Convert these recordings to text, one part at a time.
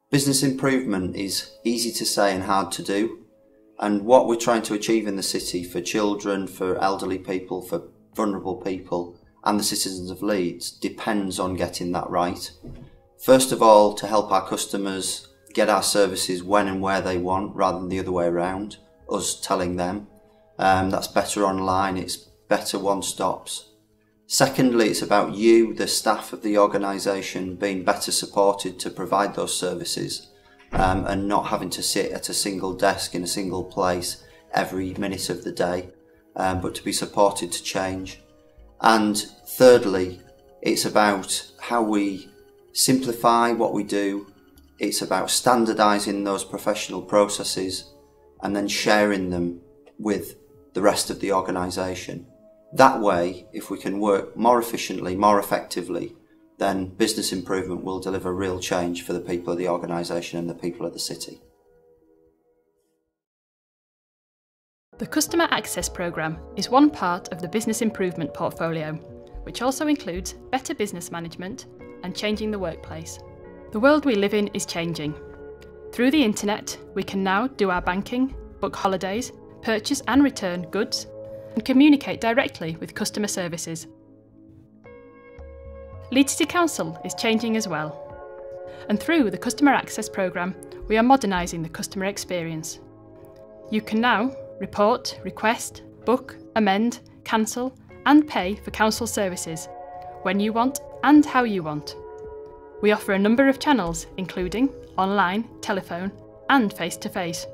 Business improvement is easy to say and hard to do. And what we're trying to achieve in the city for children, for elderly people, for vulnerable people and the citizens of Leeds depends on getting that right. First of all, to help our customers get our services when and where they want rather than the other way around, us telling them. That's better online, it's better one-stops. Secondly, it's about you, the staff of the organisation, being better supported to provide those services and not having to sit at a single desk in a single place every minute of the day, but to be supported to change. And thirdly, it's about how we simplify what we do. It's about standardising those professional processes and then sharing them with the rest of the organisation. That way, if we can work more efficiently, more effectively, then business improvement will deliver real change for the people of the organisation and the people of the city. The Customer Access Programme is one part of the business improvement portfolio, which also includes better business management and changing the workplace. The world we live in is changing. Through the internet, we can now do our banking, book holidays, purchase and return goods, and communicate directly with customer services. Leeds City Council is changing as well. And through the Customer Access Programme, we are modernising the customer experience. You can now report, request, book, amend, cancel and pay for council services when you want and how you want. We offer a number of channels including online, telephone and face-to-face.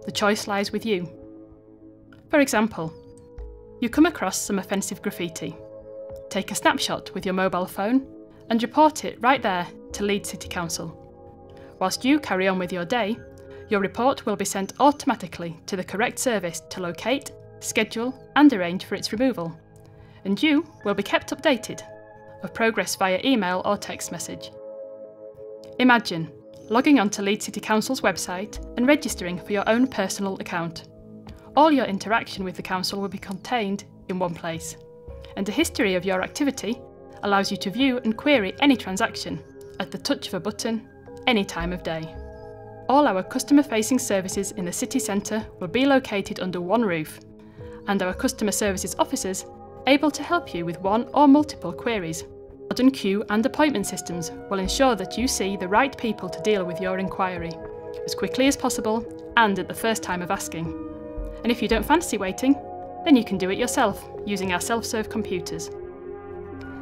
The choice lies with you. For example, you come across some offensive graffiti. Take a snapshot with your mobile phone and report it right there to Leeds City Council. Whilst you carry on with your day, your report will be sent automatically to the correct service to locate, schedule and arrange for its removal. And you will be kept updated of progress via email or text message. Imagine logging onto Leeds City Council's website and registering for your own personal account. All your interaction with the council will be contained in one place, and a history of your activity allows you to view and query any transaction at the touch of a button, any time of day. All our customer-facing services in the city centre will be located under one roof, and our customer services officers able to help you with one or multiple queries. Modern queue and appointment systems will ensure that you see the right people to deal with your inquiry as quickly as possible and at the first time of asking. And if you don't fancy waiting, then you can do it yourself using our self-serve computers.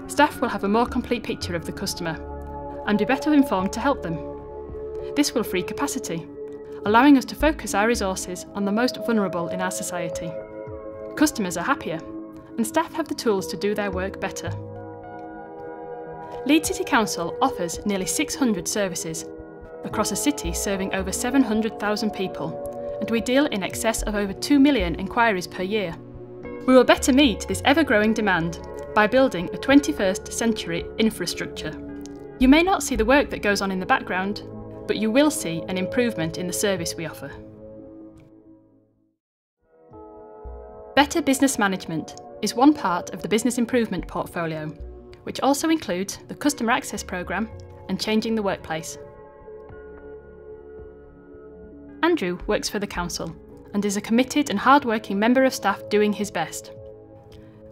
Staff will have a more complete picture of the customer and be better informed to help them. This will free capacity, allowing us to focus our resources on the most vulnerable in our society. Customers are happier, and staff have the tools to do their work better. Leeds City Council offers nearly 600 services across a city serving over 700,000 people, and we deal in excess of over 2 million inquiries per year. We will better meet this ever-growing demand by building a 21st century infrastructure. You may not see the work that goes on in the background, but you will see an improvement in the service we offer. Better business management is one part of the business improvement portfolio, which also includes the Customer Access Programme and Changing the Workplace. Andrew works for the council and is a committed and hard-working member of staff doing his best,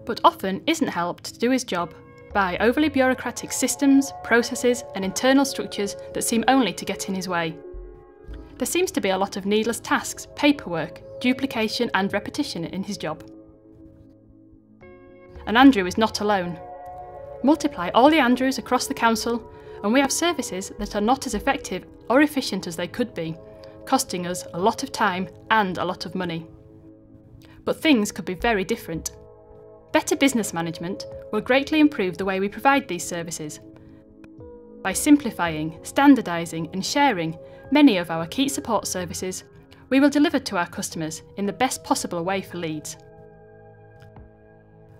but often isn't helped to do his job by overly bureaucratic systems, processes and internal structures that seem only to get in his way. There seems to be a lot of needless tasks, paperwork, duplication and repetition in his job. And Andrew is not alone. Multiply all the Andrews across the council and we have services that are not as effective or efficient as they could be, costing us a lot of time and a lot of money. But things could be very different. Better business management will greatly improve the way we provide these services. By simplifying, standardising and sharing many of our key support services, we will deliver to our customers in the best possible way for Leeds.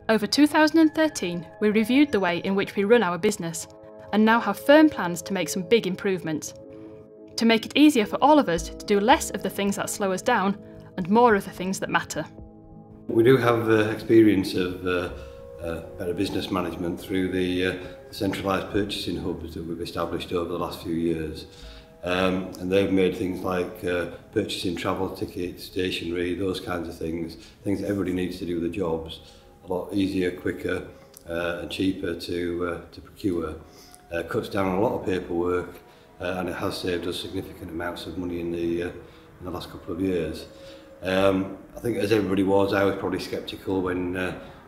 Over 2013, we reviewed the way in which we run our business and now have firm plans to make some big improvements, to make it easier for all of us to do less of the things that slow us down and more of the things that matter. We do have experience of better business management through the centralised purchasing hubs that we've established over the last few years. And they've made things like purchasing travel tickets, stationery, those kinds of things that everybody needs to do the jobs, a lot easier, quicker and cheaper to procure. Cuts down on a lot of paperwork, and it has saved us significant amounts of money in the last couple of years. I think, as everybody was, I was probably sceptical when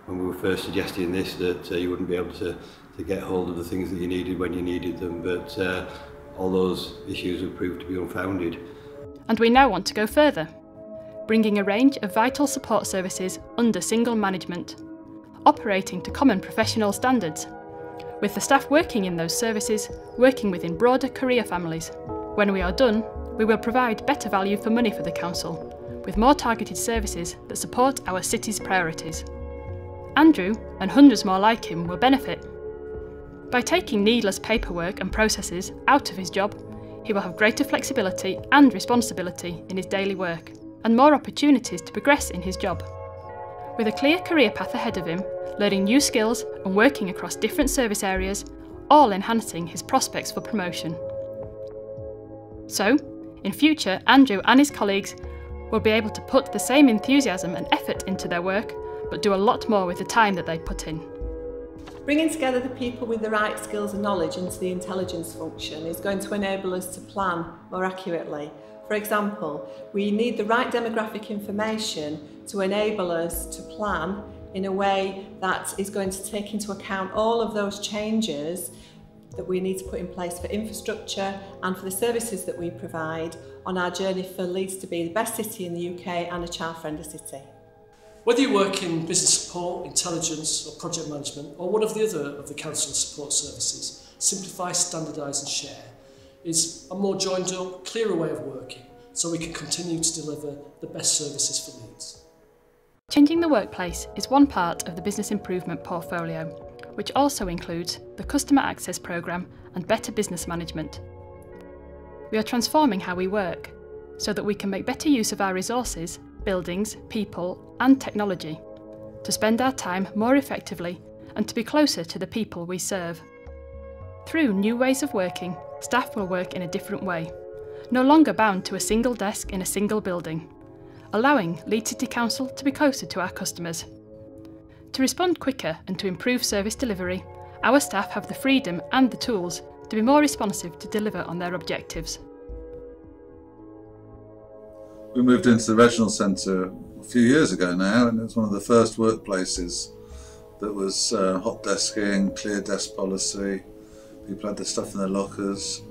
we were first suggesting this, that you wouldn't be able to get hold of the things that you needed when you needed them, but all those issues have proved to be unfounded. And we now want to go further, bringing a range of vital support services under single management, operating to common professional standards, with the staff working in those services working within broader career families. When we are done, we will provide better value for money for the council, with more targeted services that support our city's priorities. Andrew, and hundreds more like him, will benefit. By taking needless paperwork and processes out of his job, he will have greater flexibility and responsibility in his daily work, and more opportunities to progress in his job. With a clear career path ahead of him, learning new skills and working across different service areas, all enhancing his prospects for promotion. So, in future, Andrew and his colleagues will be able to put the same enthusiasm and effort into their work, but do a lot more with the time that they put in. Bringing together the people with the right skills and knowledge into the intelligence function is going to enable us to plan more accurately. For example, we need the right demographic information to enable us to plan in a way that is going to take into account all of those changes that we need to put in place for infrastructure and for the services that we provide on our journey for Leeds to be the best city in the UK and a child-friendly city. Whether you work in business support, intelligence or project management, or one of the other of the council's support services, Simplify, Standardise and Share is a more joined up, clearer way of working, so we can continue to deliver the best services for Leeds. Changing the workplace is one part of the business improvement portfolio, which also includes the Customer Access Programme and Better Business Management. We are transforming how we work, so that we can make better use of our resources, buildings, people and technology, to spend our time more effectively and to be closer to the people we serve. Through new ways of working, staff will work in a different way, no longer bound to a single desk in a single building, allowing Leeds City Council to be closer to our customers. To respond quicker and to improve service delivery, our staff have the freedom and the tools to be more responsive to deliver on their objectives. We moved into the regional centre a few years ago now, and it was one of the first workplaces that was hot desking, clear desk policy, people had their stuff in their lockers.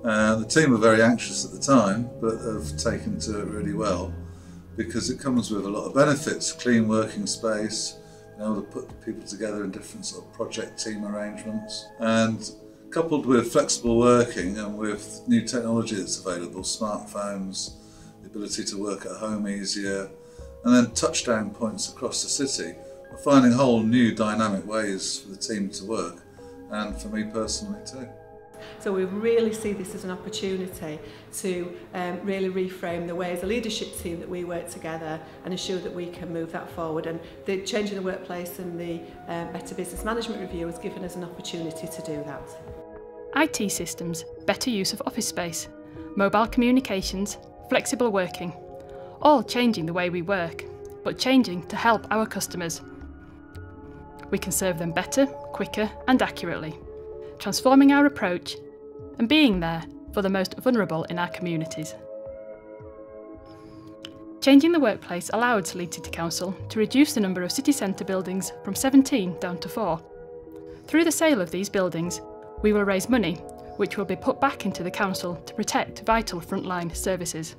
The team were very anxious at the time, but have taken to it really well because it comes with a lot of benefits: clean working space, being able to put people together in different sort of project team arrangements, and coupled with flexible working and with new technology that's available, smartphones, the ability to work at home easier, and then touchdown points across the city. We're finding whole new dynamic ways for the team to work, and for me personally too. So we really see this as an opportunity to really reframe the way as a leadership team that we work together and ensure that we can move that forward. And the Change in the Workplace and the Better Business Management Review has given us an opportunity to do that. IT systems, better use of office space, mobile communications, flexible working, all changing the way we work, but changing to help our customers. We can serve them better, quicker and accurately, transforming our approach and being there for the most vulnerable in our communities. Changing the Workplace allowed Leeds City Council to reduce the number of city centre buildings from 17 down to 4. Through the sale of these buildings, we will raise money which will be put back into the council to protect vital frontline services.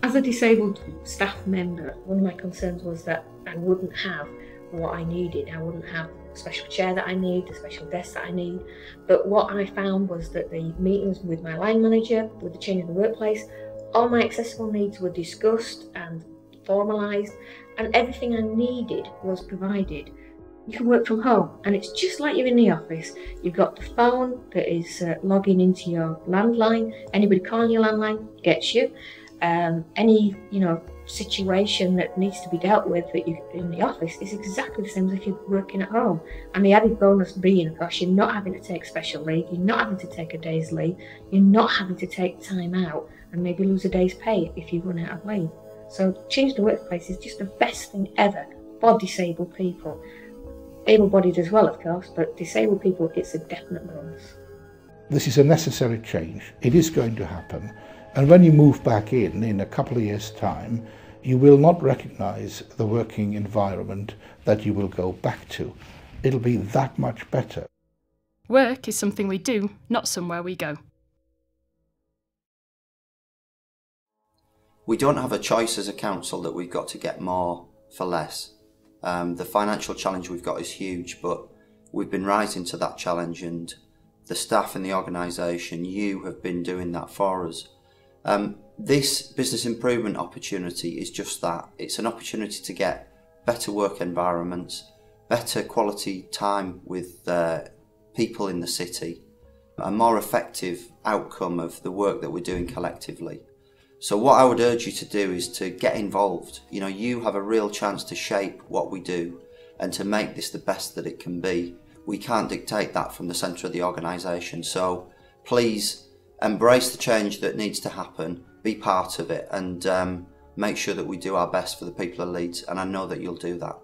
As a disabled staff member, one of my concerns was that I wouldn't have what I needed. I wouldn't have the special chair that I need, the special desk that I need. But what I found was that the meetings with my line manager, with the Change in the Workplace, all my accessible needs were discussed and formalised, and everything I needed was provided. You can work from home, and it's just like you're in the office. You've got the phone that is logging into your landline. Anybody calling your landline gets you. Any situation that needs to be dealt with that you in the office is exactly the same as if you're working at home. And the added bonus being, of course, you're not having to take special leave, you're not having to take a day's leave, you're not having to take time out and maybe lose a day's pay if you run out of leave. So Change the Workplace is just the best thing ever for disabled people. Able-bodied as well, of course, but disabled people, it's a definite bonus. This is a necessary change. It is going to happen. And when you move back in a couple of years' time, you will not recognise the working environment that you will go back to. It'll be that much better. Work is something we do, not somewhere we go. We don't have a choice as a council that we've got to get more for less. The financial challenge we've got is huge, but we've been rising to that challenge, and the staff in the organisation, you have been doing that for us. This business improvement opportunity is just that. It's an opportunity to get better work environments, better quality time with people in the city, a more effective outcome of the work that we're doing collectively. So what I would urge you to do is to get involved. You know, you have a real chance to shape what we do and to make this the best that it can be. We can't dictate that from the centre of the organisation. So please embrace the change that needs to happen, be part of it, and make sure that we do our best for the people of Leeds, and I know that you'll do that.